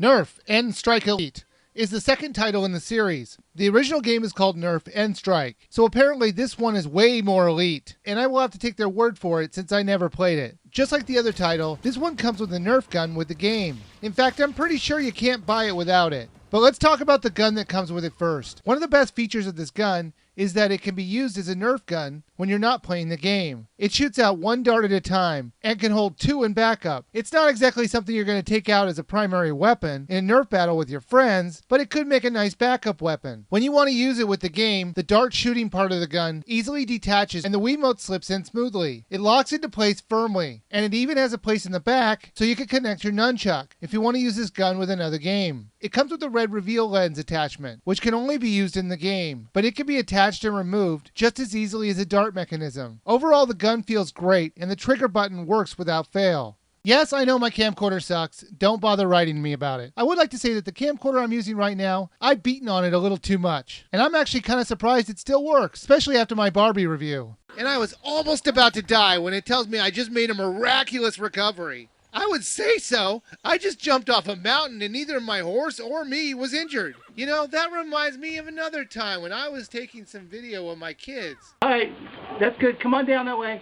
Nerf N Strike Elite is the second title in the series. The original game is called Nerf N Strike, so apparently this one is way more elite, and I will have to take their word for it since I never played it. Just like the other title, this one comes with a Nerf gun with the game. In fact, I'm pretty sure you can't buy it without it. But let's talk about the gun that comes with it first. One of the best features of this gun is that it can be used as a Nerf gun when you're not playing the game. It shoots out one dart at a time and can hold two in backup. It's not exactly something you're going to take out as a primary weapon in a Nerf battle with your friends, but it could make a nice backup weapon. When you want to use it with the game, the dart shooting part of the gun easily detaches and the Wiimote slips in smoothly. It locks into place firmly, and it even has a place in the back so you can connect your nunchuck if you want to use this gun with another game. It comes with a red reveal lens attachment, which can only be used in the game, but it can be attached and removed just as easily as a dart mechanism. Overall, the gun feels great, and the trigger button works without fail. Yes, I know my camcorder sucks. Don't bother writing me about it. I would like to say that the camcorder I'm using right now, I've beaten on it a little too much. And I'm actually kind of surprised it still works, especially after my Barbie review. And I was almost about to die when it tells me I just made a miraculous recovery. I would say so. I just jumped off a mountain and neither my horse or me was injured. You know, that reminds me of another time when I was taking some video of my kids. All right, that's good. Come on down that way.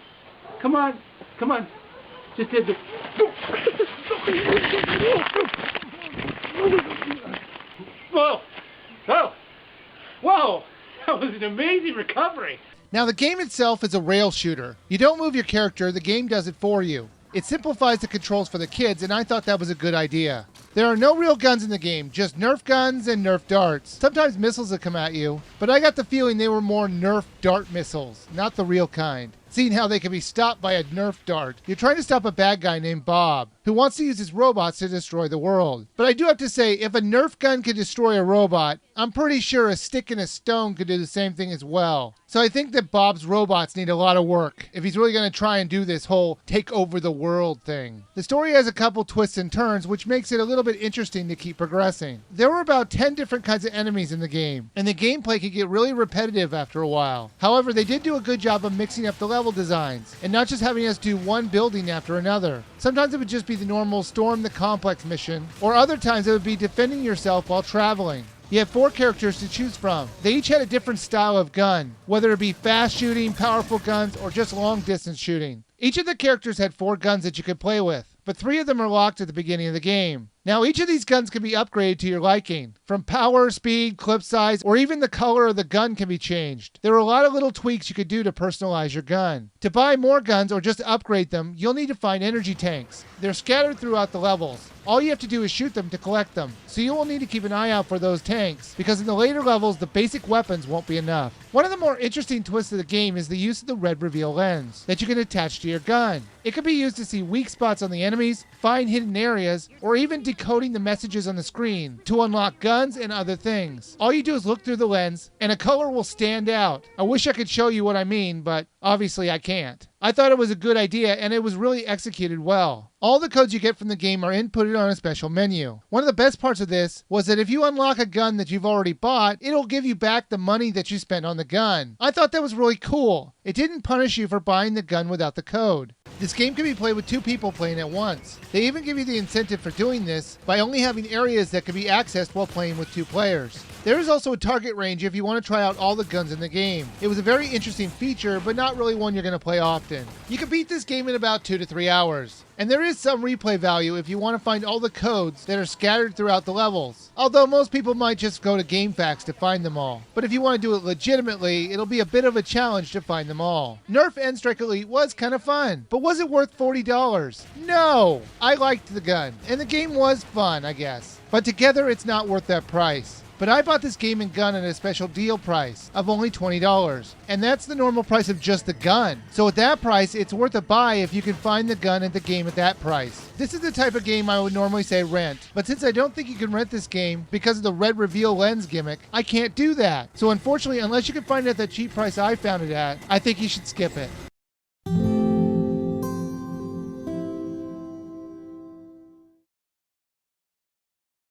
Come on. Come on. Just did the... Whoa. Oh. Whoa. That was an amazing recovery. Now, the game itself is a rail shooter. You don't move your character, the game does it for you. It simplifies the controls for the kids, and I thought that was a good idea. There are no real guns in the game, just Nerf guns and Nerf darts. Sometimes missiles that come at you, but I got the feeling they were more Nerf dart missiles, not the real kind. Seeing how they can be stopped by a Nerf dart. You're trying to stop a bad guy named Bob, who wants to use his robots to destroy the world. But I do have to say, if a Nerf gun could destroy a robot, I'm pretty sure a stick and a stone could do the same thing as well. So I think that Bob's robots need a lot of work if he's really going to try and do this whole take over the world thing. The story has a couple twists and turns, which makes it a little bit interesting to keep progressing. There were about 10 different kinds of enemies in the game, and the gameplay could get really repetitive after a while. However, they did do a good job of mixing up the level designs, and not just having us do one building after another. Sometimes it would just be the normal storm the complex mission, or other times it would be defending yourself while traveling. You have 4 characters to choose from. They each had a different style of gun, whether it be fast shooting, powerful guns, or just long distance shooting. Each of the characters had 4 guns that you could play with, but 3 of them are locked at the beginning of the game. Now, each of these guns can be upgraded to your liking. From power, speed, clip size, or even the color of the gun can be changed. There are a lot of little tweaks you could do to personalize your gun. To buy more guns or just to upgrade them, you'll need to find energy tanks. They're scattered throughout the levels. All you have to do is shoot them to collect them. So you will need to keep an eye out for those tanks, because in the later levels, the basic weapons won't be enough. One of the more interesting twists of the game is the use of the red reveal lens that you can attach to your gun. It can be used to see weak spots on the enemies, find hidden areas, or even decoding the messages on the screen to unlock guns and other things. All you do is look through the lens, and a color will stand out. I wish I could show you what I mean, but obviously I can't. I thought it was a good idea, and it was really executed well. All the codes you get from the game are inputted on a special menu. One of the best parts of this was that if you unlock a gun that you've already bought, it'll give you back the money that you spent on the gun. I thought that was really cool. It didn't punish you for buying the gun without the code. This game can be played with 2 people playing at once. They even give you the incentive for doing this by only having areas that can be accessed while playing with 2 players. There is also a target range if you want to try out all the guns in the game. It was a very interesting feature, but not really one you're going to play often. You can beat this game in about 2 to 3 hours. And there is some replay value if you want to find all the codes that are scattered throughout the levels. Although most people might just go to GameFAQs to find them all. But if you want to do it legitimately, it'll be a bit of a challenge to find them all. Nerf N Strike Elite was kind of fun, but was it worth $40? No! I liked the gun, and the game was fun, I guess. But together it's not worth that price. But I bought this game and gun at a special deal price of only $20. And that's the normal price of just the gun. So at that price, it's worth a buy if you can find the gun and the game at that price. This is the type of game I would normally say rent. But since I don't think you can rent this game because of the red reveal lens gimmick, I can't do that. So unfortunately, unless you can find it at that cheap price I found it at, I think you should skip it.